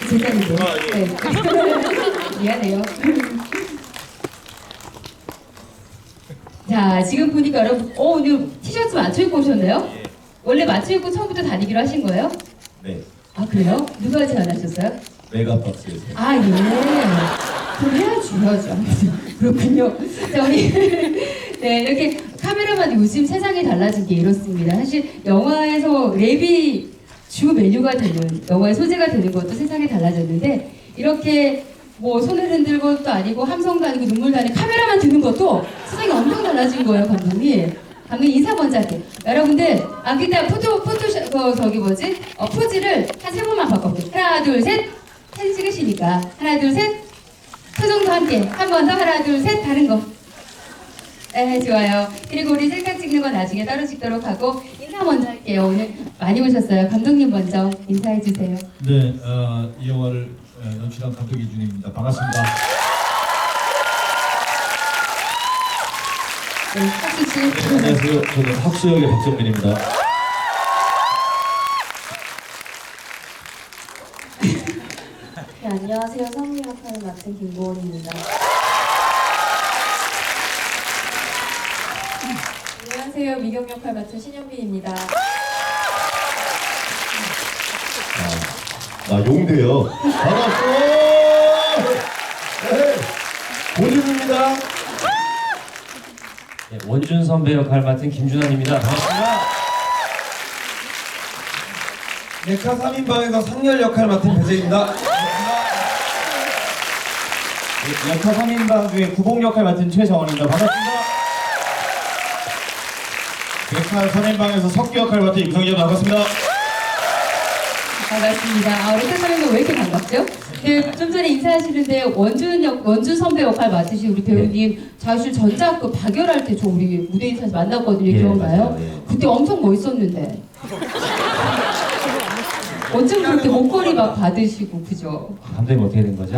제 딸인데. 네. 미안해요. 자, 지금 보니까 여러분, 오늘 티셔츠 맞춰 입고 오셨나요? 예. 원래 맞춰 입고 처음부터 다니기로 하신 거예요? 네. 아, 그래요? 누가 제안하셨어요? 메가박스에서. 아, 예. 그럼 해야죠. 그렇군요. 자, 우리. 네, 이렇게 카메라만 요즘 세상이 달라진 게 이렇습니다. 사실 영화에서 랩이 주 메뉴가 되는, 영화의 소재가 되는 것도 세상이 달라졌는데, 이렇게 뭐 손을 흔들고 것도 아니고 함성도 아니고 눈물도 아니고 카메라만 드는 것도 세상이 엄청 달라진 거예요, 감독님. 감독님 인사 먼저 할게요. 여러분들, 그때 저기 뭐지? 포즈를 한 3번만 바꿔볼게요. 하나, 둘, 셋. 사진 찍으시니까. 하나, 둘, 셋. 표정도 함께. 한 번 더. 하나, 둘, 셋. 다른 거. 네, 좋아요. 그리고 우리 셀카 찍는 건 나중에 따로 찍도록 하고 인사 먼저 할게요. 오늘 많이 오셨어요. 감독님 먼저 인사해 주세요. 네, 이 영화를 연출한 감독 이준입니다. 반갑습니다. 네, 학수 씨. 네, 안녕하세요. 저는 학수역의 박정민입니다. 네, 안녕하세요. 성미 역할을 맡은 김고은입니다. 안녕하세요. 미경 역할 맡은 신현빈입니다. 나 용대요. 반갑소. 네, 고준입니다. 네, 원준 선배 역할 맡은 김준환입니다. 반갑습니다. 메카 3인방에서 상렬 역할 맡은 배재입니다. 역할 3인방 중에 구봉 역할 맡은 최정원입니다. 반갑습니다. 메카 3인방에서 석기 역할 맡은 임성희입니다. 반갑습니다. 반갑습니다. 우리 태사님도 왜 이렇게 반갑죠? 네, 좀 전에 인사하시는데 원준 선배 역할 맡으신 우리 배우님 사실 전작 그 박열할 때 저 우리 무대 인사에서 만났거든요. 예, 기억나요? 맞아요, 예. 그때 엄청 멋있었는데. 어쩜 그렇게 목걸이 막 받으시고 그죠? 감독님 어떻게 된 거죠?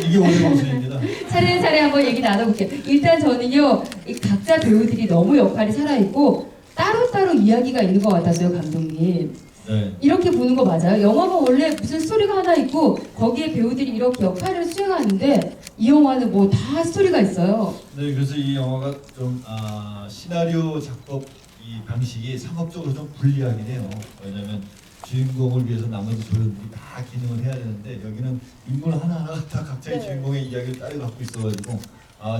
이게 오늘 방송입니다. 차례차례 한번 얘기 나눠볼게요. 일단 저는요, 이 각자 배우들이 너무 역할이 살아있고 따로따로 이야기가 있는 것 같았어요, 감독님. 네. 이렇게 보는 거 맞아요? 영화가 원래 무슨 스토리가 하나 있고 거기에 배우들이 이렇게 역할을 수행하는데 이 영화는 뭐 다 스토리가 있어요. 네, 그래서 이 영화가 좀 시나리오 작법 이 방식이 상업적으로 좀 불리하긴 해요. 왜냐하면 주인공을 위해서 나머지 조연들이 다 기능을 해야 되는데 여기는 인물 하나하나가 다 각자의 주인공의 이야기를 따로 갖고 있어가지고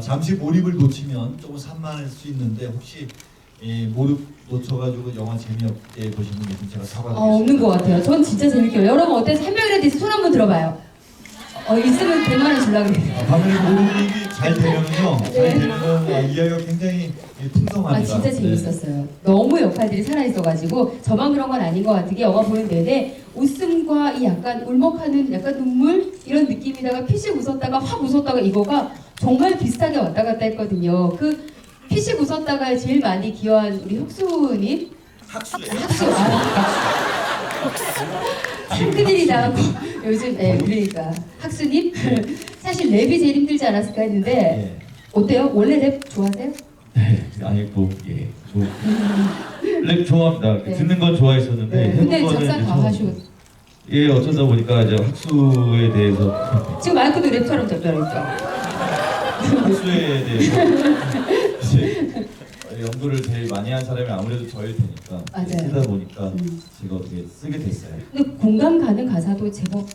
잠시 몰입을 놓치면 조금 산만할 수 있는데 혹시 몰입 놓쳐가지고 영화 재미없게 보시는 분 계시면 제가 사과드리겠습니다. 없는 것 같아요. 전 진짜 재밌게요. 여러분 어때요? 한 명이라도 있으면 손 한번 들어봐요. 있으면 100만 원 주려고 그래요. 반면에 몰입이 잘 되면은요, 잘 되면은 이야기가 굉장히 풍성합니다. 진짜 재밌었어요. 너무 역할들이 살아있어가지고 저만 그런 건 아닌 것 같은 게 영화 보는 내내 웃음과 이 약간 울먹하는 약간 눈물 이런 느낌이다가 피식 웃었다가 확 웃었다가 이거가 정말 비슷하게 왔다 갔다 했거든요. 그 피식 웃었다가 제일 많이 기여한 우리 혁수님 학수 큰일이다. 요즘 그러니까 학수님 사실 랩이 제일 힘들지 않았을까 했는데 어때요? 원래 랩 좋아하세요? 네, 아니 랩 좋아합니다. 네. 듣는 건 좋아했었는데 네. 근데 해본 거는 작사 이제 다 처음. 하시고 예, 어쩌다 보니까 이제 학수에 대해서 지금 마이크도 랩처럼 잡잖아요. 학수에 대해서 이제 연구를 제일 많이 한 사람이 아무래도 저일 테니까 맞아요. 쓰다 보니까 제가 어떻게 쓰게 됐어요. 근데 공감 가는 가사도 제법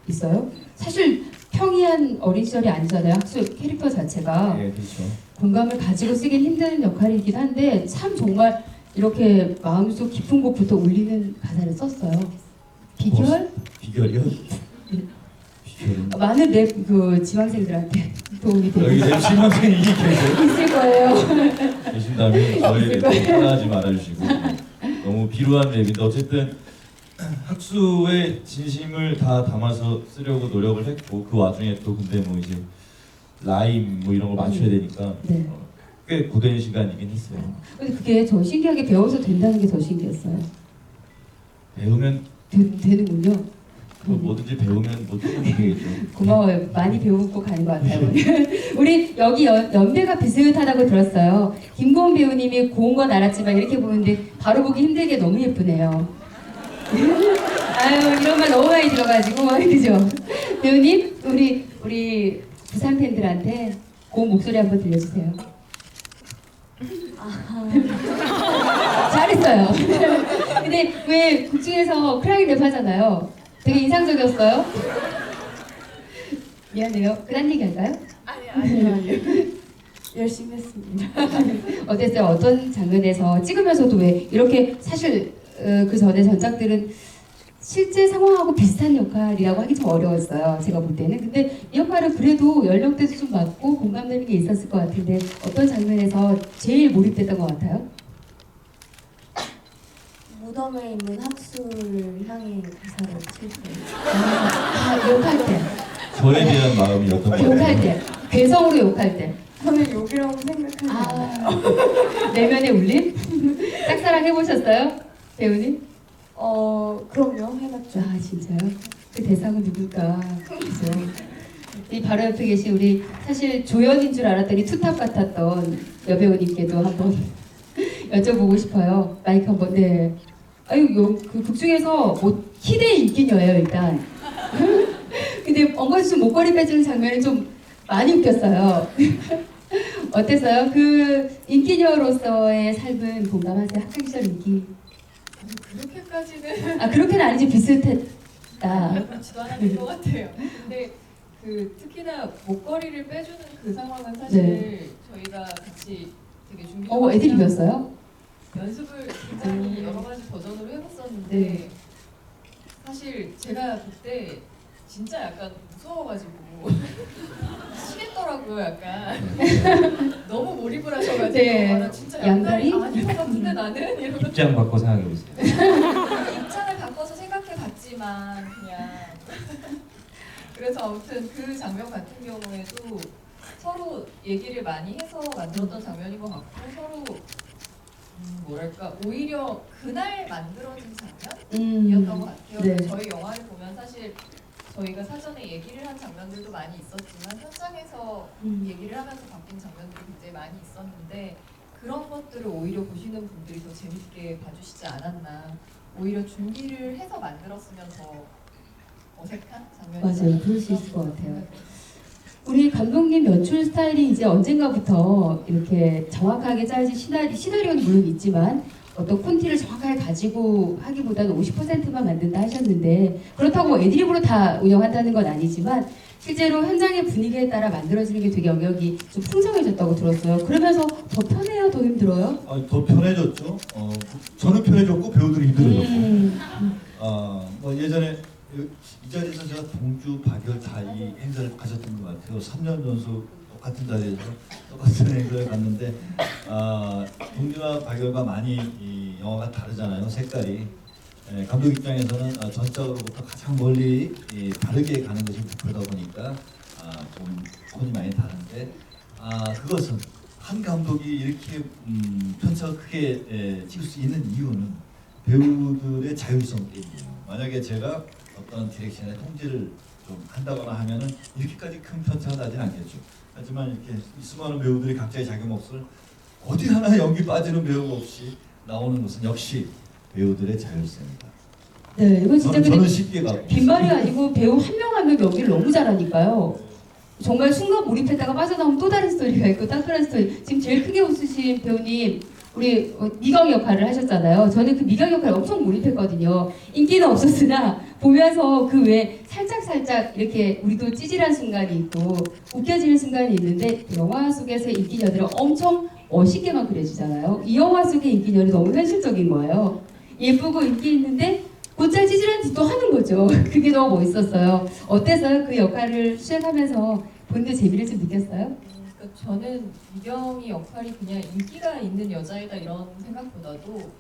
있어요. 사실 평이한 어린 시절이 아니잖아요. 학수 캐릭터 자체가 예, 그렇죠. 공감을 가지고 쓰긴 힘든 역할이긴 한데 참 정말 이렇게 마음속 깊은 곳부터 울리는 가사를 썼어요. 비결? 비결이요? 비결은 많은 랩 그 지망생들한테 도움이 여기 됩니다. 랩 신망생이 계세요? 있을 거예요. 계신다면 저희 있을 랩 거예요. 따라하지 말아주시고 너무 비루한 랩인데 어쨌든 학수의 진심을 다 담아서 쓰려고 노력을 했고 그 와중에 또 근데 뭐 이제 라임 뭐 이런 걸 맞춰야 되니까 네. 꽤 고된 시간이긴 했어요. 근데 그게 저 신기하게 배워서 된다는 게 더 신기했어요. 배우면 되는군요. 뭐 뭐든지 배우면 뭐 충분히 되겠죠. 고마워요. 많이 배우고 가는 것 같아요. 우리 여기 연배가 비슷하다고 들었어요. 김고은 배우님이 고운 건 알았지만 이렇게 보는데 바로 보기 힘들게 너무 예쁘네요. 아유 이런 말 너무 많이 들어가지고 그죠? 배우님 우리 부산 팬들한테 고운 목소리 한번 들려주세요. 잘했어요. 근데 왜 국중에서 크라이랩 하잖아요. 되게 인상적이었어요. 미안해요. 그딴 얘기 할까요? 아니요. 열심히 했습니다. 어땠어요? 어떤 장면에서 찍으면서도 왜 이렇게 사실 그 전에 전작들은 실제 상황하고 비슷한 역할이라고 하기 좀 어려웠어요. 제가 볼 때는. 근데 이 역할은 그래도 연령대도 좀 맞고 공감되는 게 있었을 것 같은데 어떤 장면에서 제일 몰입됐던 것 같아요? 무덤에 있는 학수를 향해 가사를 칠 때. 욕할 때. 저에 대한 마음이 어떤 것 욕할 같아요? 때. 괴성으로 욕할 때. 저는 욕이라고 생각하지 않아요. 내면의 울림? 짝사랑 해보셨어요? 배우님? 그럼요. 해봤죠. 아 진짜요? 그 대상은 누굴까? 그죠? 이 바로 옆에 계신 우리 사실 조연인 줄 알았더니 투탑 같았던 여배우님께도 한번 여쭤보고 싶어요. 마이크 한번. 네. 아유 그 극중에서 뭐 희대의 인기녀예요 일단. 근데 엉거주춤 목걸이 빼주는 장면이 좀 많이 웃겼어요. 어땠어요? 그 인기녀로서의 삶은 공감하세요? 학창 시절 인기. 그렇게까지는 아 그렇게는 아니지 비슷했다. 그렇지도 않았던 것 같아요. 근데 그 특히나 목걸이를 빼주는 그 상황은 사실 네. 저희가 같이 되게 준비. 애드립이었어요? 연습을 굉장히 여러 가지 버전으로 해봤었는데 네. 사실 제가 그때 진짜 약간 무서워가지고 치겠더라고요. 약간 너무 몰입을 하셔가지고 네. 아, 나 진짜 양다리 양다리? 아닌 것 같은데 나는 이러고 입장 바꿔 생각해보세요. 입장을 바꿔서 생각해봤지만 그냥 그래서 아무튼 그 장면 같은 경우에도 서로 얘기를 많이 해서 만들었던 장면인 것 같고 서로 뭐랄까 오히려 그날 만들어진 장면이었던 것 같아요. 네. 저희 영화를 보면 사실 저희가 사전에 얘기를 한 장면들도 많이 있었지만 현장에서 얘기를 하면서 바뀐 장면들이 굉장히 많이 있었는데 그런 것들을 오히려 보시는 분들이 더 재밌게 봐주시지 않았나. 오히려 준비를 해서 만들었으면 더 어색한 장면이 맞아요. 그럴 수 있을 것 같아요. 우리 감독님 연출 스타일이 이제 언젠가부터 이렇게 정확하게 짜여진 시나리오는 물론 있지만 어떤 콘티를 정확하게 가지고 하기보다는 50%만 만든다 하셨는데 그렇다고 애드립으로 다 운영한다는 건 아니지만 실제로 현장의 분위기에 따라 만들어지는 게 되게 영역이 좀 풍성해졌다고 들었어요. 그러면서 더 편해요? 더 힘들어요? 더 편해졌죠. 저는 편해졌고 배우들이 힘들어졌고. 뭐 예전에 이 자리에서 제가 동주, 박열 다 이 행사를 가졌던 것 같아요. 3년 연속 똑같은 자리에서 똑같은 행사를 갔는데 동주와 박열과 많이 이 영화가 다르잖아요. 색깔이. 감독 입장에서는 전작으로부터 가장 멀리 다르게 가는 것이 목표다 보니까 좀 톤이 많이 다른데 그것은 한 감독이 이렇게 편차가 크게 찍을 수 있는 이유는 배우들의 자율성 때문이에요. 만약에 제가 어떤 디렉션의 통제를 좀 한다거나 하면은 이렇게까지 큰 편차가 나진 않겠죠. 하지만 이렇게 수많은 배우들이 각자의 자기 몫을 어디 하나 연기 빠지는 배우가 없이 나오는 것은 역시 배우들의 자율성이다. 네, 이거 진짜 저는 쉽게 갖고 빈말이 아니고 배우 한 명 한 명 연기를 너무 잘하니까요. 정말 순간 몰입했다가 빠져나오면 또 다른 스토리가 있고 따뜻한 스토리. 지금 제일 크게 웃으신 배우님 우리 미경 역할을 하셨잖아요. 저는 그 미경 역할에 엄청 몰입했거든요. 인기는 없었으나 보면서 그 외에 살짝 이렇게 우리도 찌질한 순간이 있고 웃겨지는 순간이 있는데 영화 속에서의 인기녀들은 엄청 멋있게만 그려지잖아요. 이 영화 속의 인기녀는 너무 현실적인 거예요. 예쁘고 인기 있는데 곧잘 찌질한 짓도 하는 거죠. 그게 너무 멋있었어요. 어땠어요? 그 역할을 수행하면서 본인도 재미를 좀 느꼈어요? 그러니까 저는 미경이 역할이 그냥 인기가 있는 여자이다 이런 생각보다도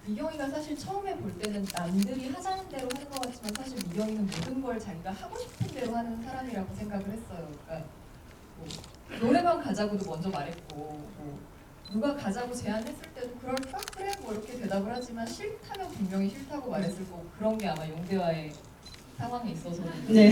미경이가 사실 처음에 볼 때는 남들이 하자는 대로 하는 것 같지만 사실 미경이는 모든 걸 자기가 하고 싶은 대로 하는 사람이라고 생각을 했어요. 그러니까 뭐 노래방 가자고도 먼저 말했고 뭐 누가 가자고 제안했을 때도 그럴까? 그래 뭐 이렇게 대답을 하지만 싫다면 분명히 싫다고 말했을 거고 그런 게 아마 용대와의 상황에 있어서는 네.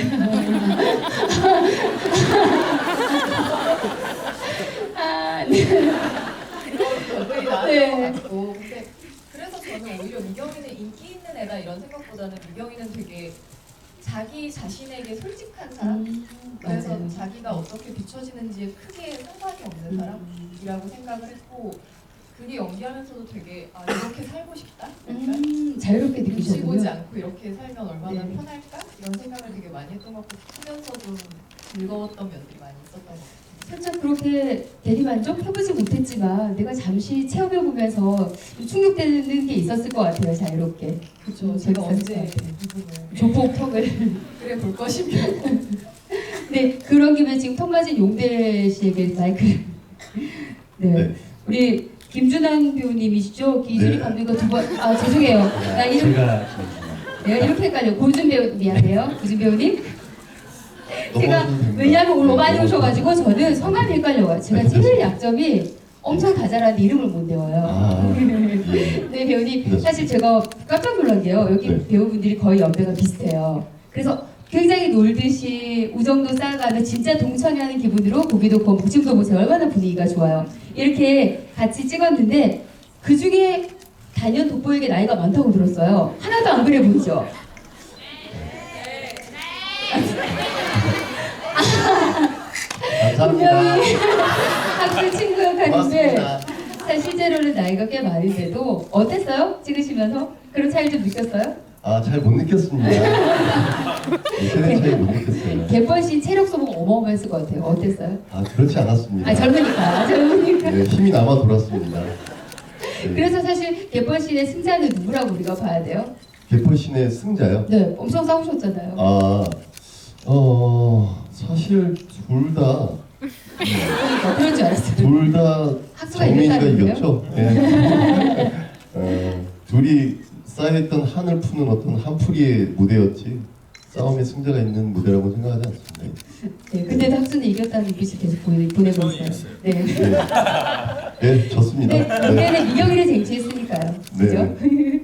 결국이 나을 네. 것 같고 근데 그래서 저는 오히려 미경이는 인기 있는 애다 이런 생각보다는 미경이는 되게 자기 자신에게 솔직한 사람. 그래서 맞아요. 자기가 어떻게 비춰지는지에 크게 상관이 없는 사람이라고 생각을 했고 그게 연기하면서도 되게 아 이렇게 살고 싶다. 약간 자유롭게 눈치 보지 느끼셨군요. 않고 이렇게 살면 얼마나 네. 편할까 이런 생각을 되게 많이 했던 것 같고 하면서도 즐거웠던 면들이 많이 있었던 것 같아요. 살짝 그렇게 대리만족 해보지 못했지만 내가 잠시 체험해보면서 충격되는 게 있었을 것 같아요. 자유롭게. 그렇죠. 제가 재밌었을 언제 것 같아요. 이 부분을 조폭턱을. 그래 볼 것이며 네, 그런 김에 지금 턱 맞은 용대 씨에게 마이크를. 네. 네. 우리 김준환 배우님이시죠? 이준희 네. 감독과 두 번. 아 죄송해요. 나 이름 내가 이렇게 헷갈려. 고준 배우 미안해요. 고준 배우님. 제가 넘어가셔도 됩니다. 왜냐하면 오늘 많이 네, 오셔가지고 저는 성함이 헷갈려요. 제가 네, 제일 괜찮습니다. 약점이 엄청 다 잘하는데 이름을 못 외워요. 아, 예. 네 배우님 괜찮습니다. 사실 제가 깜짝 놀란 게요. 여기 네. 배우분들이 거의 연배가 비슷해요. 그래서 굉장히 놀듯이 우정도 쌓아가는 진짜 동창회하는 기분으로 보기도 좋고 지금도 보세요. 얼마나 분위기가 좋아요. 이렇게 같이 찍었는데 그 중에 단연 돋보이게 나이가 많다고 들었어요. 하나도 안 그래 보이죠? 분명히 감사합니다. 학교 친구 같은데 고맙습니다. 사실 실제로는 나이가 꽤 많은데도 어땠어요? 찍으시면서? 그런 차이 좀 느꼈어요? 아, 잘 못 느꼈습니다. 세대 차이 못 느꼈어요. 개펄 씨 체력 소모 어마어마했을 것 같아요. 어땠어요? 아, 그렇지 않았습니다. 아 젊으니까. 네, 힘이 남아 돌았습니다. 네. 그래서 사실 개펄 씨의 승자는 누구라고 우리가 봐야 돼요? 개펄신의 승자요? 네, 엄청 싸우셨잖아요. 아, 사실 그러니까 그런 줄 알았어요. 둘 다 학수가 정민이가 이겼다는데요? 이겼죠. 예. 둘이 쌓여있던 한을 푸는 어떤 한풀이의 무대였지 싸움의 승자가 있는 무대라고 생각하지 않습니다. 네, 근데도 학수는 이겼다는 눈빛을 계속 보내고 있어요. 네. 네, 네 졌습니다. 네, 그때는 미경이를 쟁취했으니까요. 그죠? 네.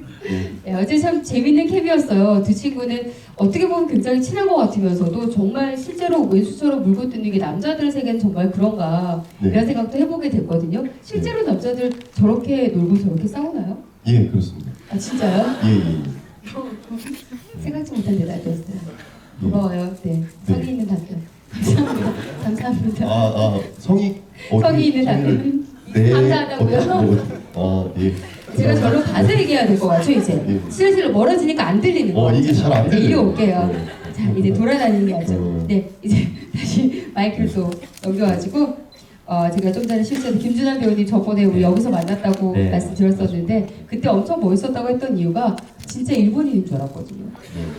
네, 어제 참 재밌는 캠이었어요. 두 친구는 어떻게 보면 굉장히 친한 것 같으면서도 정말 실제로 왼수처럼 물고 뜯는 게 남자들 세계는 정말 그런가 네. 이런 생각도 해보게 됐거든요. 실제로 남자들 저렇게 놀고 저렇게 싸우나요? 예, 그렇습니다. 아 진짜요? 예. 생각지 못한 대답이었어요. 예. 고마워요. 네, 성의 있는 답변. 감사합니다. 감사합니다. 성이 성의 있는 답변. 네. 감사하다고요? 예. 제가 절로 가서 얘기해야 될 것 같죠 이제. 예. 슬슬 멀어지니까 안 들리는 거. 이게 잘 안 들려요. 이리 올게요. 네. 자 이제 돌아다니는 게 아주. 음. 네 이제 다시 마이크를 또 넘겨가지고 제가 좀 전에 실제로 김준환 배우님 저번에 우리 여기서 만났다고 네. 말씀드렸었는데 그때 엄청 멋있었다고 했던 이유가 진짜 일본인인 줄 알았거든요.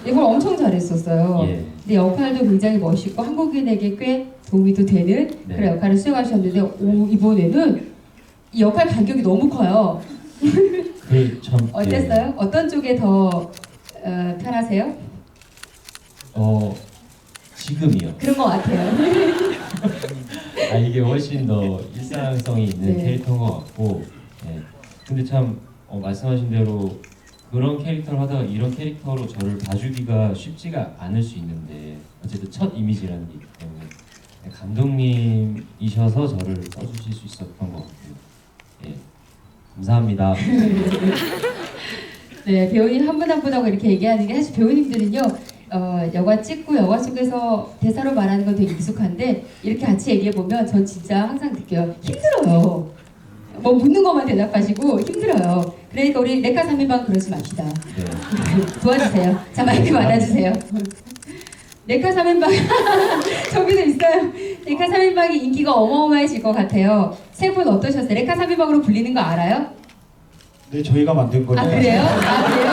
이걸 엄청 잘했었어요. 예. 근데 역할도 굉장히 멋있고 한국인에게 꽤 도움이 또 되는 네. 그런 역할을 수행하셨는데 이번에는 이 역할 간격이 너무 커요. 그참 어땠어요? 어떤 쪽에 더 편하세요? 지금이요. 그런 것 같아요. 아 이게 훨씬 더 일상성이 있는 네. 캐릭터인 것 같고, 네. 근데 참 말씀하신 대로 그런 캐릭터를 하다가 이런 캐릭터로 저를 봐주기가 쉽지가 않을 수 있는데 어쨌든 첫 이미지라는 게 있기 때문에 감독님이셔서 저를 써주실 수 있었던 것 같아요. 예, 감사합니다. 네, 배우님 한 분 한 분하고 이렇게 얘기하는 게 사실 배우님들은요, 영화 찍고 영화 속에서 대사로 말하는 건 되게 익숙한데 이렇게 같이 얘기해 보면 전 진짜 항상 느껴요. 힘들어요. 뭐 묻는 것만 대답하시고 힘들어요. 그러니까 우리 네카 3인방 그러지 맙시다. 네. 도와주세요. 자 마이크 받아주세요. 네카 3인방 저기도 있어요. 네카 3인방이 인기가 어마어마해질 것 같아요. 세 분 어떠셨어요? 네카 3인방으로 불리는 거 알아요? 네, 저희가 만든 거죠. 아 그래요? 아 그래요?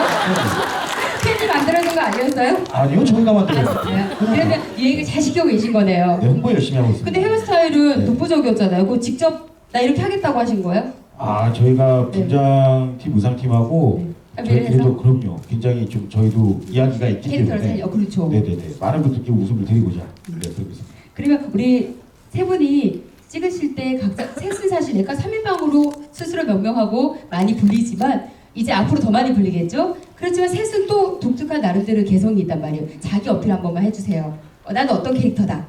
팬이 만들어준 거 아니었어요? 아니요, 저희가 만든 아 거예요. 진짜요? 그러면 이 얘기를 잘 시키고 계신 거네요. 네, 홍보 열심히 하고 있습니다. 근데 헤어스타일은 네. 독보적이었잖아요. 그거 직접 나 이렇게 하겠다고 하신 거예요? 저희가 네. 분장팀, 의상팀하고 협의를 해서 저희끼리도 그럼요. 굉장히 좀 저희도 이야기가 있기 캐릭터를 때문에. 살려. 그렇죠. 네네네. 많은 분들께 웃음을 드리고자. 그래서 그래서. 그러면 우리 세 분이 찍으실 때 각자 셋은 사실 내가 3인방으로 스스로 명명하고 많이 불리지만 이제 앞으로 더 많이 불리겠죠? 그렇지만 셋은 또 독특한 나름대로 개성이 있단 말이에요. 자기 어필 한 번만 해주세요. 나는 어떤 캐릭터다.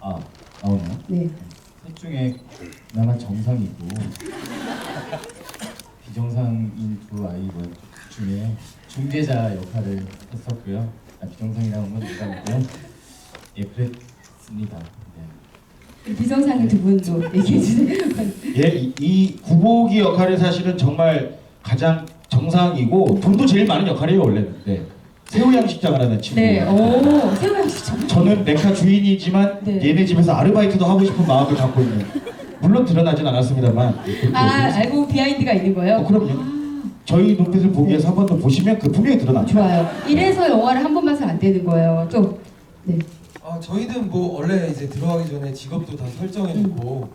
아 나오나요? 네. 중에 나만 정상이고 비정상인 두 아이 중에 중재자 역할을 했었고요. 비정상이라는 건 농담이고요. 예, 그랬습니다. 네. 비정상인 두 분도 얘기해 주세요. 예, 이 구복이 역할이 사실은 정말 가장 정상이고 돈도 제일 많은 역할이에요 원래. 네. 새우 양식장을 하는 친구. 네, 오, 새우 양식장. 저는 메카 주인이지만 네. 얘네 집에서 아르바이트도 하고 싶은 마음을 갖고 있는. 물론 드러나진 않았습니다만. 아, 알고 비하인드가 있는 거예요? 그럼요. 저희 눈빛을 보기 위해서 한 번 더 보시면 그 분명히 드러나죠. 좋아요. 이래서 영화를 한 번 봐서 안 되는 거예요. 또, 네. 저희는 뭐 원래 이제 들어가기 전에 직업도 다 설정해놓고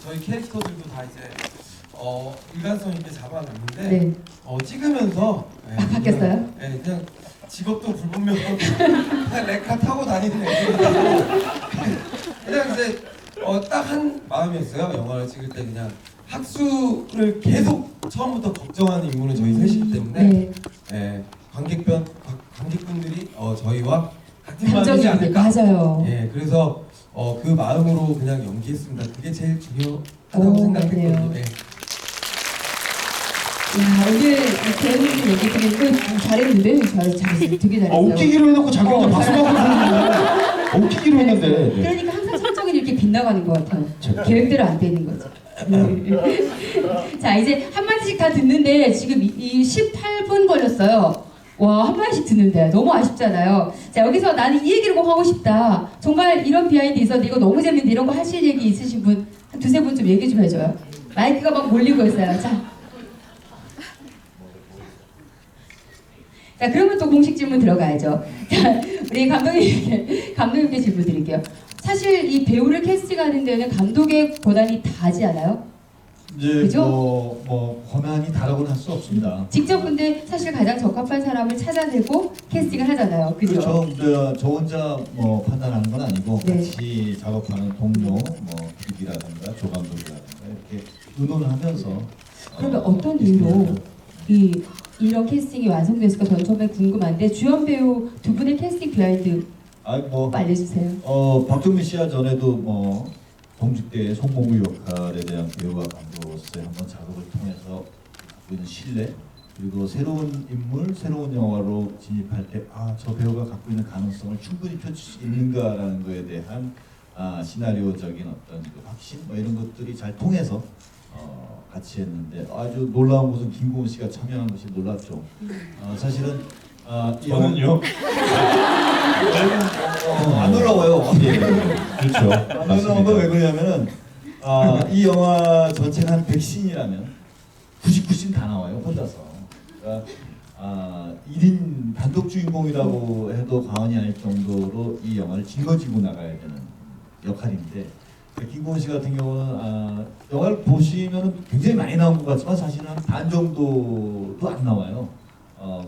저희 캐릭터들도 다 이제 일관성 있게 잡아놨는데 네. 찍으면서 바뀌었어요? 네, 그냥 직업도 불분명하고 그냥 레카 타고 다니는 애들이라고 그냥 이제 딱 한 마음이었어요. 영화를 찍을 때 그냥 학수를 계속 처음부터 걱정하는 인물은 저희 셋이기 때문에 네. 관객분들이 저희와 같은 감정이 마음이지 않을까. 맞아요. 예, 그래서 그 마음으로 그냥 연기했습니다. 그게 제일 중요하다고 오, 생각했거든요. 맞네요. 예. 야, 오늘 배우님 얘기 들으니까 잘했는데? 잘했어요. 되게 잘했어요. 웃기기로 해놓고 자기 혼자 박수하고 그러는 웃기기로 했는데. 네. 그러니까 항상 성적이 이렇게 빗나가는 것 같아요. 계획대로 안 되는 거죠. 자, 이제 한 마디씩 다 듣는데 지금 이 18분 걸렸어요. 와, 한 마디씩 듣는데 너무 아쉽잖아요. 자, 여기서 나는 이 얘기를 꼭 하고 싶다. 정말 이런 비하인드 있었는데 이거 너무 재밌는데 이런 거 하실 얘기 있으신 분 한 두세 분 좀 얘기 좀 해줘요. 마이크가 막 몰리고 있어요. 자, 그러면 또 공식 질문 들어가야죠. 자, 우리 감독님께 질문 드릴게요. 사실 이 배우를 캐스팅하는 데는 감독의 권한이 다지 않아요? 이제 그죠? 뭐 권한이 다라고는 할 수 없습니다. 직접 근데 사실 가장 적합한 사람을 찾아내고 캐스팅을 하잖아요. 그죠? 그렇죠. 저 혼자 뭐 판단하는 건 아니고 네. 같이 작업하는 동료, 뭐 PD라든가 조감독이라든가 이렇게 의논을 하면서 그러면 어떤 이유로 이런 캐스팅이 완성됐을까 저는 처음에 궁금한데 주연 배우 두 분의 캐스팅 비하인드 꼭 알려주세요. 박정민 씨와 전에도 뭐 동직대의 송몽구 역할에 대한 배우와 감독으로서의 한번 작업을 통해서 갖고 있는 신뢰 그리고 새로운 인물, 새로운 영화로 진입할 때 저 배우가 갖고 있는 가능성을 충분히 펼칠 수 있는가라는 거에 대한 시나리오적인 어떤 그 확신 뭐 이런 것들이 잘 통해서 같이 했는데 아주 놀라운 것은 김고은 씨가 참여한 것이 놀랍죠. 사실은 저는요. 안 놀라워요. 예, 그렇죠. 안 놀라운 건 왜 그러냐면은 이 영화 전체가 한 100씬이라면 99씬 다 나와요 혼자서. 그러니까 1인 단독 주인공이라고 해도 과언이 아닐 정도로 이 영화를 짊어지고 나가야 되는 역할인데 김고은 씨 같은 경우는 영화를 보시면 굉장히 많이 나온 것 같지만 사실은 한 반 정도도 안 나와요.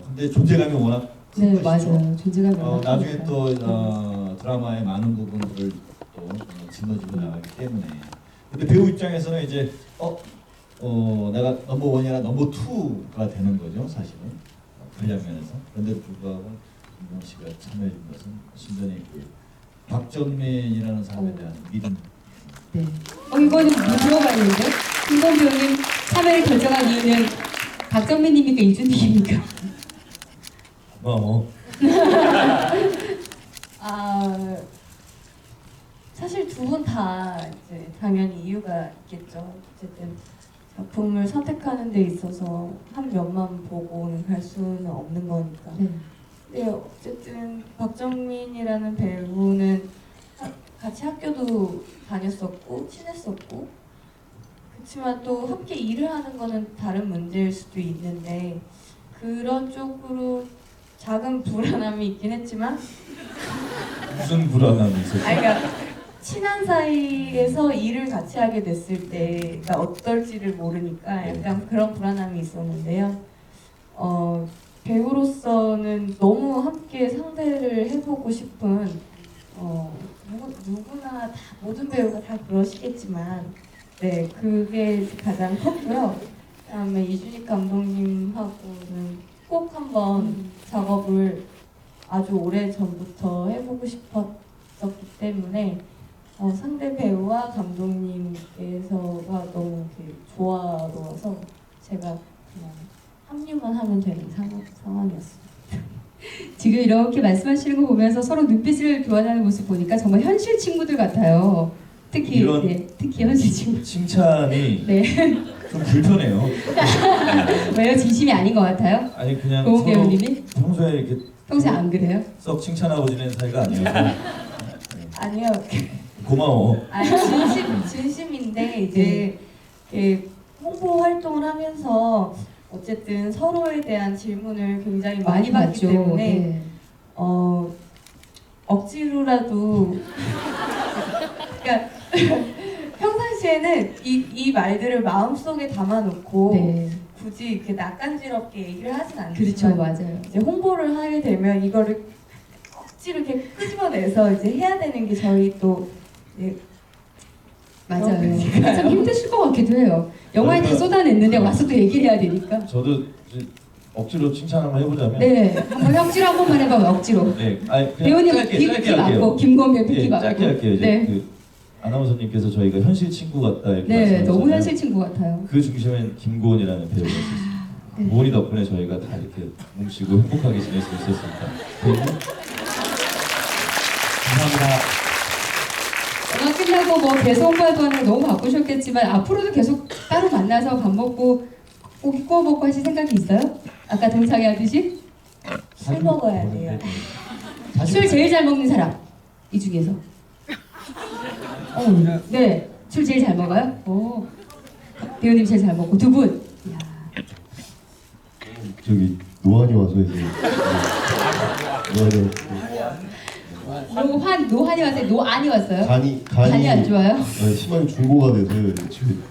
근데 존재감이 워낙 큰 네, 것이죠. 맞아요. 존재감이 워낙 나중에 크니까. 또 드라마의 많은 부분들을 또 짊어지고 나가기 때문에 근데 배우 입장에서는 이제 내가 넘버 원이나 넘버 투가 되는 거죠 사실은 분량 면에서. 그런데도 불구하고 김고은 씨가 참여해 준 것은 순전히 그 박정민이라는 사람에 대한 믿음. 네. 이거는 들어가는데 김건 배우님 참여를 결정한 이유는 박정민님입니까 이준님입니까? 사실 두 분 다 이제 당연히 이유가 있겠죠. 어쨌든 작품을 선택하는 데 있어서 한 면만 보고는 갈 수는 없는 거니까. 네. 근데 어쨌든 박정민이라는 배우는 같이 학교도 다녔었고 친했었고 그렇지만 또 함께 일을 하는 거는 다른 문제일 수도 있는데 그런 쪽으로 작은 불안함이 있긴 했지만 무슨 불안함이 있었어요? 그러니까 친한 사이에서 일을 같이 하게 됐을 때가 어떨지를 모르니까 약간 그런 불안함이 있었는데요. 배우로서는 너무 함께 상대를 해보고 싶은 누구나 다 모든 배우가 다 그러시겠지만 네 그게 가장 컸고요. 그다음에 이준익 감독님하고는 꼭 한번 작업을 아주 오래 전부터 해보고 싶었었기 때문에 상대 배우와 감독님께서가 너무 이렇게 조화로워서 제가 그냥 합류만 하면 되는 상황이었어요. 지금 이렇게 말씀하시는 거 보면서 서로 눈빛을 교환하는 모습 보니까 정말 현실 친구들 같아요. 특히 이런- 특히 현실 친구. 칭찬이 네. 좀 불편해요. 왜요? 진심이 아닌 것 같아요? 아니 그냥 고은 서로 배우님이 평소에 이렇게 평소에 안 그래요? 썩 칭찬하고 지내는 사이가 아니어서 아니요. 고마워. 진심인데 이제 이렇게 홍보 활동을 하면서 어쨌든 서로에 대한 질문을 굉장히 많이 받기 때문에 네. 억지로라도 그러니까 평상시에는 이 말들을 마음속에 담아놓고 네. 굳이 이렇게 낯간지럽게 얘기를 하진 그렇죠, 않지만 맞아요. 이제 홍보를 하게 되면 이거를 억지로 이렇게 끄집어내서 이제 해야 되는 게 저희 또 이제 맞아요. 그러니까요. 참 힘드실 것 같기도 해요. 영화에 다 쏟아냈는데 와서 또 얘기를 해야 되니까. 저도 이제 억지로 칭찬 한번 해보자면 네, 한번 억지로 한 번만 해봐요. 억지로. 네, 아니 그냥 배우님 짧게 빅키 맞고 할게요. 김건 배우 빅키 예, 맞고. 짧게 할게요. 이제 네, 그 아나운서님께서 저희가 현실 친구 같다 이렇게 네, 말씀하셨잖아요. 너무 현실 친구 같아요. 그 중심엔 김고은이라는 배우가 있었습니다. 네. 고은이 덕분에 저희가 다 이렇게 뭉치고 행복하게 지낼 수 있었습니다. 그리고 감사합니다. 영화 끝나고 뭐 계속 홍보도 하는 거 너무 바쁘셨겠지만 앞으로도 계속 따로 만나서 밥 먹고 고기 구워 먹고 하실 생각이 있어요? 아까 동창회 하듯이? 술 먹어야 돼요. 술 제일 잘 먹는 사람 이 중에서. 네, 술 제일 잘 먹어요? 오, 배우님 제일 잘 먹고 두 분. 이야. 저기 노안이 와서 이제 노한이 왔어요? 노안이 왔어요? 간이 안 좋아요? 심하게 중고가 돼서요. 지금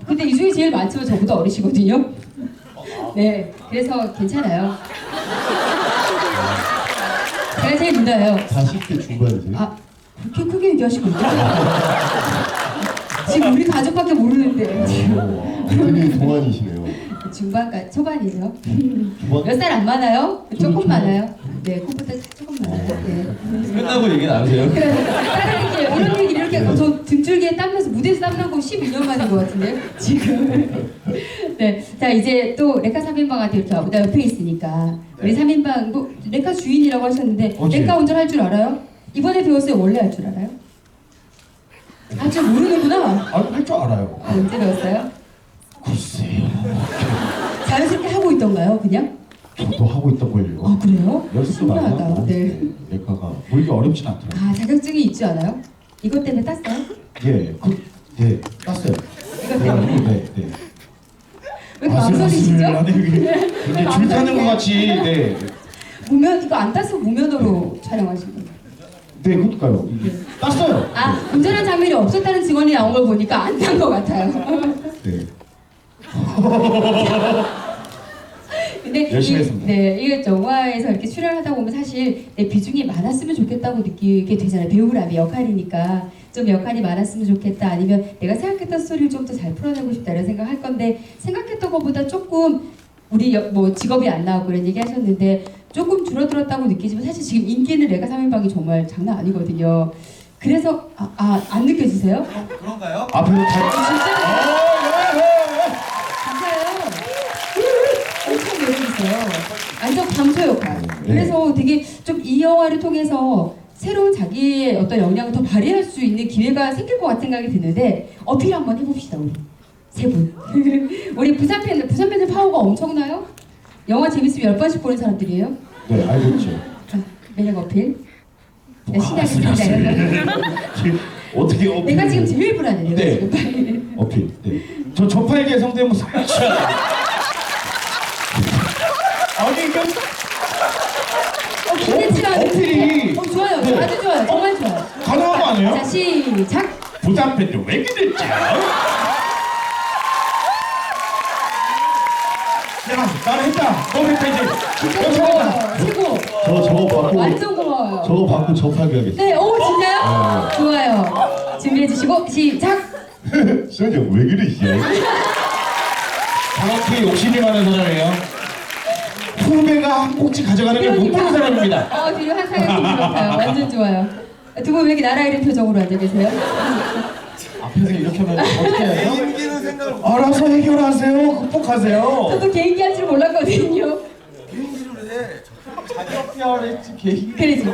근데 이 중에 제일 많지만 저보다 어리시거든요. 네, 그래서 괜찮아요. 제가 제일 누나예요. 40대 중반이세요? 아, 그렇게 크게 얘기하시거든요. 지금 우리 가족밖에 모르는데 지금 되게 동안이시네요. 중반까지 초반이죠. 중반? 몇 살 안 많아요? 조금 초반. 많아요. 네, 코보다 조금 많아요. 네. 끝나고 얘기 나누세요. 다른 얘기 이런 얘기 이렇게 저 등줄기에 땀나서 무대에서 땀난 거 12년 만인 것 같은데 지금. 네, 자 이제 또 레카 3인방한테 이렇게 와보다 옆에 있으니까 우리 3인방 뭐 레카 주인이라고 하셨는데 어째? 레카 운전할 줄 알아요? 이번에 배웠어요? 원래 할 줄 알아요? 아, 좀 모르는구나. 할 줄 알아요. 아, 언제 배웠어요? 글쎄요. 자연스럽게 하고 있던가요, 그냥? 저도 하고 있던 걸요. 아, 그래요? 연습도 많이 신기하다. 하고. 네. 레카가 물기 어렵진 않더라고요. 아, 자격증이 있지 않아요? 이것 때문에 땄어요? 예, 땄어요. 이것 때문에? 네. 왜 이렇게 망설이시죠? 근데 줄 타는 것 같이, 네. 무면 이거 안 땄어 무면허로 촬영하신 거예요? 네, 그럴까요? 이게 땄어요. 아, 운전한 장면이 없었다는 증언이 나온 걸 보니까 안 탄 것 같아요. 네. 근데 열심히 했습니다. 네, 이게 영화에서 이렇게 출연하다 보면 사실 내 비중이 많았으면 좋겠다고 느끼게 되잖아요. 배우라면 역할이니까 좀 역할이 많았으면 좋겠다. 아니면 내가 생각했던 스토리를 좀 더 잘 풀어내고 싶다 이런 생각할 건데 생각했던 것보다 조금 우리 뭐 직업이 안 나오고 이런 얘기 하셨는데 조금 줄어들었다고 느끼지만 사실 지금 인기는 레카 3인방이 정말 장난 아니거든요. 그래서 안 느껴지세요? 그런가요? 앞으로 잘. 진짜요? 엄청 매력있어요. 완전 감초 역할. 그래서 되게 좀 이 영화를 통해서 새로운 자기의 어떤 역량을 더 발휘할 수 있는 기회가 생길 것 같은 생각이 드는데 어필 한번 해봅시다 우리 세 분. 우리 부산 팬들 파워가 엄청나요? 영화 재밌으면 10번씩 보는 사람들이에요. 네, 알겠죠. 자, 매력 어필. 네, 신나겠습니다. 어떻게 어필? 내가 지금 제일 불안해. 내가 네. 지금 빨리. 어필. 네. 저 저팔계 성대모사 살짝. 아니 이거 기대치가 어필이. 좋아요. 네. 아주 좋아요. 정말 좋아요. 가능한 거 아니에요? 자, 시작. 부산 팬들 왜 그랬죠? 야, 따라했다. 너무 했다 이제. 진짜 고마워요. 최고. 저거 받고 완전 고마워요. 저거 받고 접하게 하겠습니다. 네, 오 진짜요? 좋아요. 준비해 주시고 시작. 수현이 왜 그러시냐? 저렇게 욕심이 많은 사람이에요. 후배가 한 꼭지 가져가는 걸 못 보는 사람입니다. 뒤로 한 사각이 들어가요. 완전 좋아요. 두 분 왜 이렇게 나라 이름 표정으로 앉아 계세요? 앞에서 이렇게 하면 어떻게 해요? 개인기는 생각을 못 알아서 해결하세요. 극복하세요. 저도 개인기 할 줄 몰랐거든요. 개인기를 해. 자기가 PR을 했지 개인. 그래서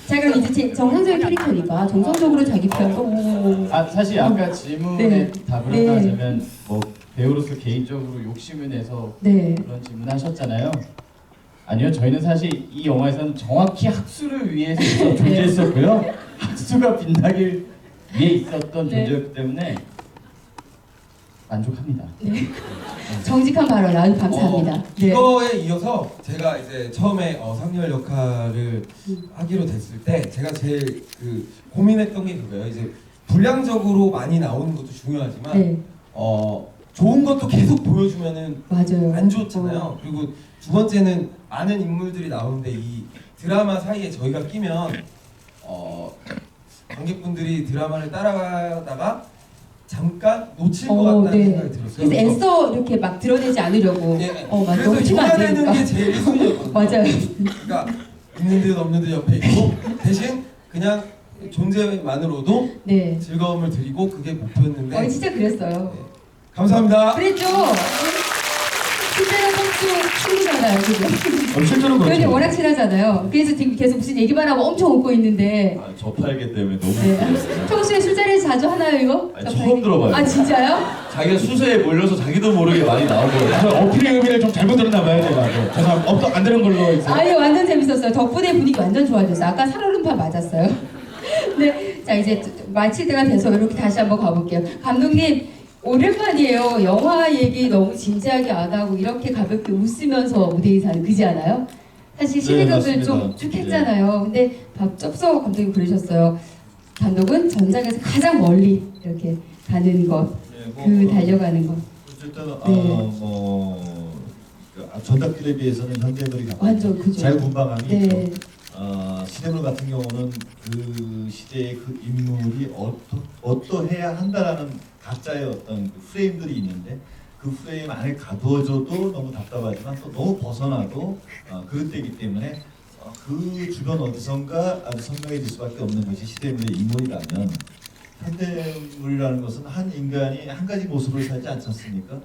자 그럼 이제 정상적인 캐릭터니까 정상적으로 자기 표현 아 사실 아까 질문에 네. 답을 네. 하자면 뭐 배우로서 개인적으로 욕심을 내서 네. 그런 질문하셨잖아요. 아니요, 저희는 사실 이 영화에서는 정확히 학수를 위해서 존재했었고요. 학수가 빛나길 위해 있었던 네. 존재였기 때문에 만족합니다. 정직한 발언 아주 감사합니다. 네. 이거에 이어서 제가 이제 처음에 상렬 역할을 하기로 됐을 때 제가 제일 고민했던 게 그거예요. 이제 분량적으로 많이 나오는 것도 중요하지만 네. 좋은 것도 계속 보여주면은 맞아요. 안 좋잖아요. 그리고 두 번째는 많은 인물들이 나오는데 이 드라마 사이에 저희가 끼면 관객분들이 드라마를 따라가다가 잠깐 놓칠 것 같다는 네. 생각이 들었어요. 그래서 애써 이렇게 막 드러내지 않으려고 맞아. 그래서 놓치면 안 흉내내는 되니까. 게 제일 1순위였거든요. 맞아요. 그러니까 있는 듯 없는 듯 옆에 있고 대신 그냥 존재만으로도 네. 즐거움을 드리고 그게 목표였는데 진짜 그랬어요. 감사합니다. 그랬죠. 실제로 성수 친구잖아요, 그죠? 실제로 그런데 그렇죠. 워낙 친하잖아요. 그래서 지금 계속 무슨 얘기만 하고 엄청 웃고 있는데. 저 팔기 때문에 너무 네. 평소에 술자리에서 자주 하나요, 이거? 아니, 처음 들어봐요. 아, 진짜요? 자기가 수세에 몰려서 자기도 모르게 많이 나오거든요. 저 어필의 의미를 좀 잘못 들었나 봐요, 제가. 죄송합니다. 안 들은 걸로 해서. 아니, 완전 재밌었어요. 덕분에 분위기 완전 좋아졌어요. 아까 살얼음판 맞았어요. 네, 자 이제 마칠 때가 돼서 이렇게 다시 한번 가볼게요. 감독님, 오랜만이에요. 영화 얘기 너무 진지하게 안 하고 이렇게 가볍게 웃으면서 무대 인사는 그지 않아요? 사실 시대극을 맞습니다. 좀 쭉 했잖아요. 근데 쩝서 감독님 그러셨어요. 감독은 전작에서 가장 멀리 이렇게 가는 것, 달려가는 것. 어쨌든 네. 전작들에 비해서는 현대물이 완전 그죠. 자유분방함이 네. 있죠. 시대물 같은 경우는 그 시대의 그 인물이 어떠해야 한다라는 각자의 어떤 그 프레임들이 있는데 그 프레임 안에 가두어져도 너무 답답하지만 또 너무 벗어나도 그런 때이기 때문에 그 주변 어디선가 아주 선명해질 수밖에 없는 것이 시대물의 인물이라면 현대물이라는 것은 한 인간이 한 가지 모습을 살지 않지 않습니까?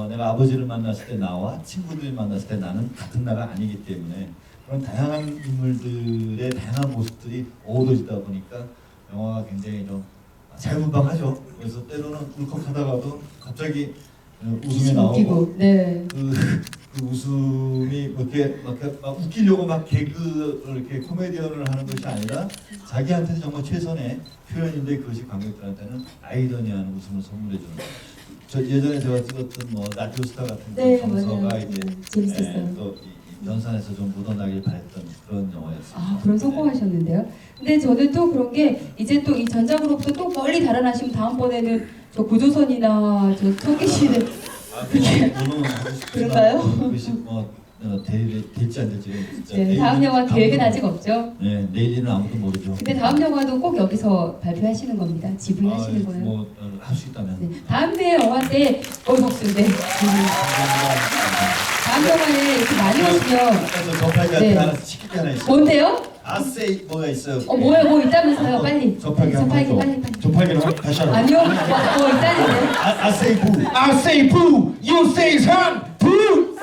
내가 아버지를 만났을 때 나와 친구들을 만났을 때 나는 같은 나가 아니기 때문에 그런 다양한 인물들의 다양한 모습들이 어우러지다 보니까 영화가 굉장히 좀 자유분방하죠. 그래서 때로는 울컥하다가도 갑자기 웃음이 나오고 웃기고, 네. 그 웃음이 막 웃기려고 막 개그를 이렇게 코미디언을 하는 것이 아니라 자기한테는 정말 최선의 표현인데 그것이 관객들한테는 아이러니한 웃음을 선물해주는. 저 예전에 제가 찍었던 라디오 스타 같은 네, 정서가 맞아요. 이제 재밌었어요. 또 연산에서 좀 묻어나길 바랬던 그런 영화였습니다. 그런 성공하셨는데요. 근데 저는 또 그런 게 이제 또 이 전작으로부터 또 멀리 달아나시면 다음번에는 저 고조선이나 저 청계시는 그럴까요? 그것이 될지 안 될지 진짜 네, 다음 영화 계획은 아직 없죠. 네, 내일은 아무도 모르죠. 근데 다음 영화도 꼭 여기서 발표하시는 겁니다. 지불하시는 거예요. 할 수 있다면. 네, 다음 회 영화 때 복수인데 다음 영화에 이렇게 많이 오시면 접하기 네. 하나 시킬 게 하나 있어요. 뭔데요? 아세이 뭐가 있어요? 뭐야 뭐 있다면서요? 한번 빨리. 접하기 한번 접하기 해줘. 빨리. 접하기로 다시 하라. 아니요. 뭐 있다는데. 아세이 부. I say boo, you say 상, boo,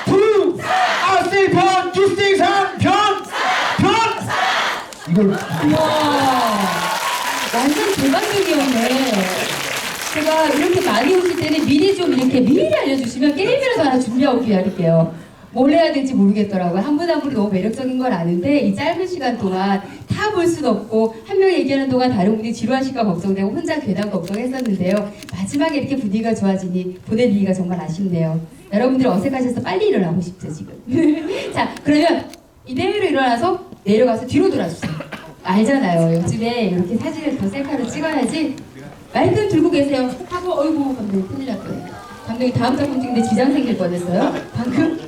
boo. I say 변, you say 상, 변. 이걸 와 완전 대박적이었네. 제가 이렇게 많이 오실 때는 미리 좀 이렇게 미리 알려주시면 게임이라도 하나 준비하고 기다릴게요. 뭘 해야 될지 모르겠더라고요. 한 분 한 분이 너무 매력적인 걸 아는데 이 짧은 시간 동안 다 볼 수는 없고 한 명이 얘기하는 동안 다른 분이 지루하실까 걱정되고 혼자 괜한 걱정했었는데요. 마지막에 이렇게 분위기가 좋아지니 보내드리기가 정말 아쉽네요. 여러분들이 어색하셔서 빨리 일어나고 싶죠 지금. 자 그러면 이대로 일어나서 내려가서 뒤로 돌아주세요. 알잖아요. 요즘에 이렇게 사진을 더 셀카로 찍어야지. 마이크 들고 계세요. 하고 어이구 감독님 큰일 났어요. 감독님 다음 작품 찍는데 지장 생길 뻔했어요. 방금.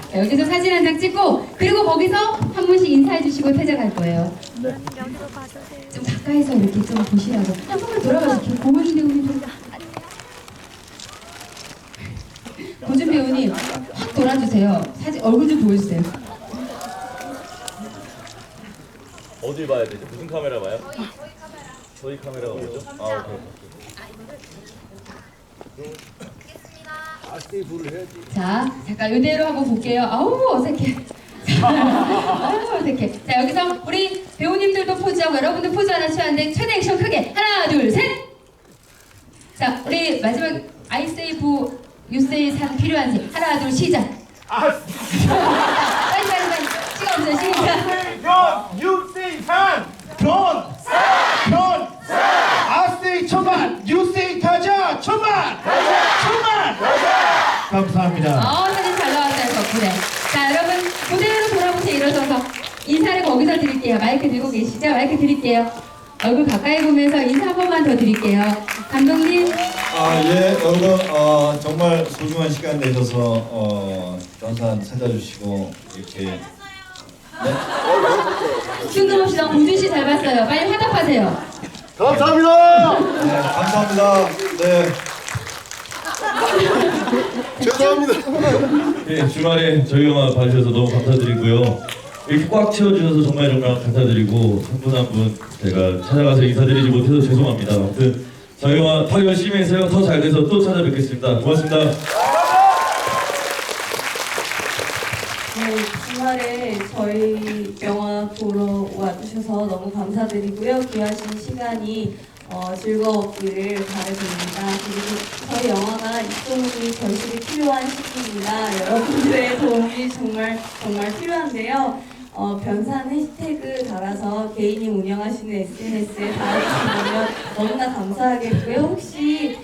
자, 여기서 사진 한 장 찍고 그리고 거기서 한 분씩 인사해 주시고 퇴장할 거예요. 좀 가까이서 이렇게 좀 보시라고. 한 번만 돌아가 주세요. 고은 배우님 좀. 고준 배우님 확 돌아. 나와주세요. 사진 얼굴 좀 보여주세요. 어딜 봐야 되죠? 무슨 카메라 봐요? 저희 카메라가 뭐죠? 아, 오케이. 자, 잠깐 이대로 한번 볼게요. 아우 어색해. 아우 어색해. 자, 여기서 우리 배우님들도 포즈하고 여러분들 포즈 하나 취하는데 최대 액션 크게 하나 둘 셋. 자, 우리 마지막 아이세이브 유세이 산 필요한 색 하나 둘 시작. 빨리 시간 없어요. 시간. 유세이탄 돈 아세이 천만 유세이 타자 천만 감사합니다. 사진 잘 나왔어요 덕분에. 자, 여러분 무대로 돌아보세요. 일어서서 인사를 거기서 드릴게요. 마이크 들고 계시죠? 마이크 드릴게요. 얼굴 가까이 보면서 인사 한 번만 더 드릴게요. 감독님. 예, 여러분 정말 소중한 시간 내셔서 변산 찾아주시고 이렇게 뜬금없이 너무 우준 씨 잘 봤어요. 빨리 화답하세요. 감사합니다. 네, 감사합니다. 네. 죄송합니다. 네, 주말에 저희 영화 봐주셔서 너무 감사드리고요. 이렇게 꽉 채워주셔서 정말 감사드리고 한 분 한 분 제가 찾아가서 인사드리지 못해서 죄송합니다. 아무튼 저희 영화 더 열심히 해서요. 더 잘 돼서 또 찾아뵙겠습니다. 고맙습니다. 네, 주말에 저희 영화 보러 와주셔서 너무 감사드리고요. 귀하신 시간이 즐거웠기를 바라봅니다. 그리고 저희 영화가 입소문이 결실이 필요한 시기입니다. 여러분들의 도움이 정말 필요한데요. 변산 해시태그 달아서 개인이 운영하시는 SNS에 달아주시면 너무나 감사하겠고요. 혹시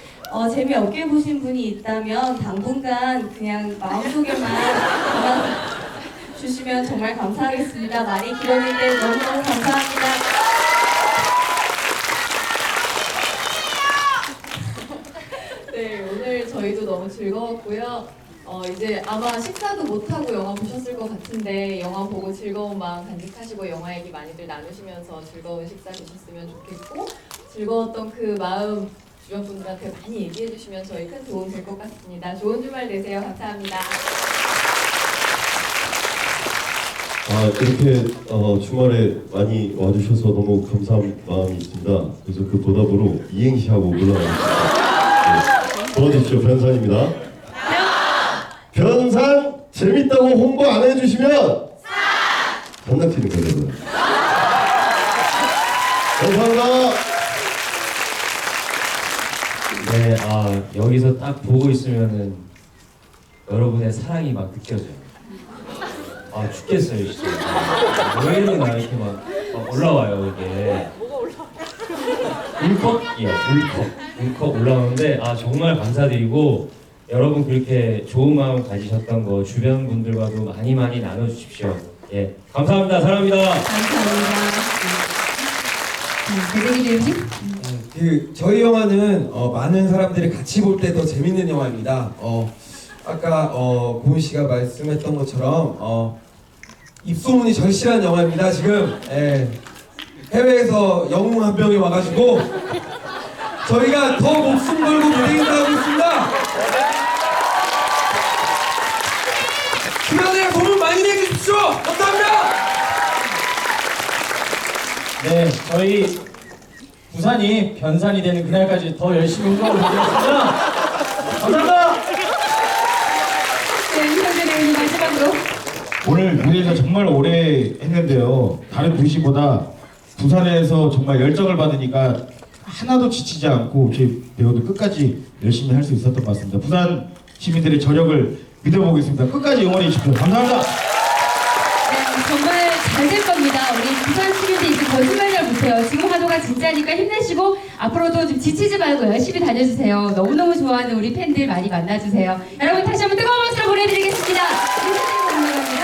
재미없게 보신 분이 있다면 당분간 그냥 마음속에만 담아주시면 정말 감사하겠습니다. 말이 길었는데 너무너무 감사합니다. 네, 오늘 저희도 너무 즐거웠고요. 이제 아마 식사도 못하고 영화 보셨을 것 같은데 영화 보고 즐거운 마음 간직하시고 영화 얘기 많이들 나누시면서 즐거운 식사 되셨으면 좋겠고 즐거웠던 그 마음 주변 분들한테 많이 얘기해 주시면 저희 큰 도움 될 것 같습니다. 좋은 주말 되세요. 감사합니다. 이렇게 주말에 많이 와주셔서 너무 감사한 마음이 있습니다. 그래서 그 보답으로 이행시 하고 올라가겠습니다. 네, 도와주십시오. 변산입니다. 변산 재밌다고 홍보 안 해주시면 장난치는 거예요. 감사합니다. 네, 여기서 딱 보고 있으면은 여러분의 사랑이 막 느껴져요. 죽겠어요, 진짜. 왜 이러나 이렇게 막 올라와요, 이게. 울컥 올라오는데 정말 감사드리고 여러분 그렇게 좋은 마음 가지셨던 거 주변 분들과도 많이 나눠주십시오. 예, 감사합니다. 사랑합니다. 감사합니다. 대대기 배우님. 저희 영화는 많은 사람들이 같이 볼 때 더 재밌는 영화입니다. 아까 고은 씨가 말씀했던 것처럼 입소문이 절실한 영화입니다. 지금 해외에서 영웅 한 명이 와가지고 저희가 더 목숨 걸고 무대 인사하고 있습니다. 주변에 도움 많이 내주십시오. 감사합니다. 네, 저희 부산이 변산이 되는 그날까지 더 열심히 운동을 보겠습니다. 감사합니다. 네, 이현재 배우님 마지막으로. 오늘 무대에서 정말 오래 했는데요. 다른 도시보다 부산에서 정말 열정을 받으니까 하나도 지치지 않고 저희 배우들 끝까지 열심히 할 수 있었던 것 같습니다. 부산 시민들의 저력을 믿어보겠습니다. 끝까지 응원해 주십시오. 감사합니다. 네, 정말 잘 될 겁니다. 우리 부산 시민들 이제 거짓말을 못해요. 지금 화도가 진짜니까 힘내시고 앞으로도 좀 지치지 말고 열심히 다녀주세요. 너무너무 좋아하는 우리 팬들 많이 만나주세요. 여러분 다시 한번 뜨거운 박수로 보내드리겠습니다. 감사합니다.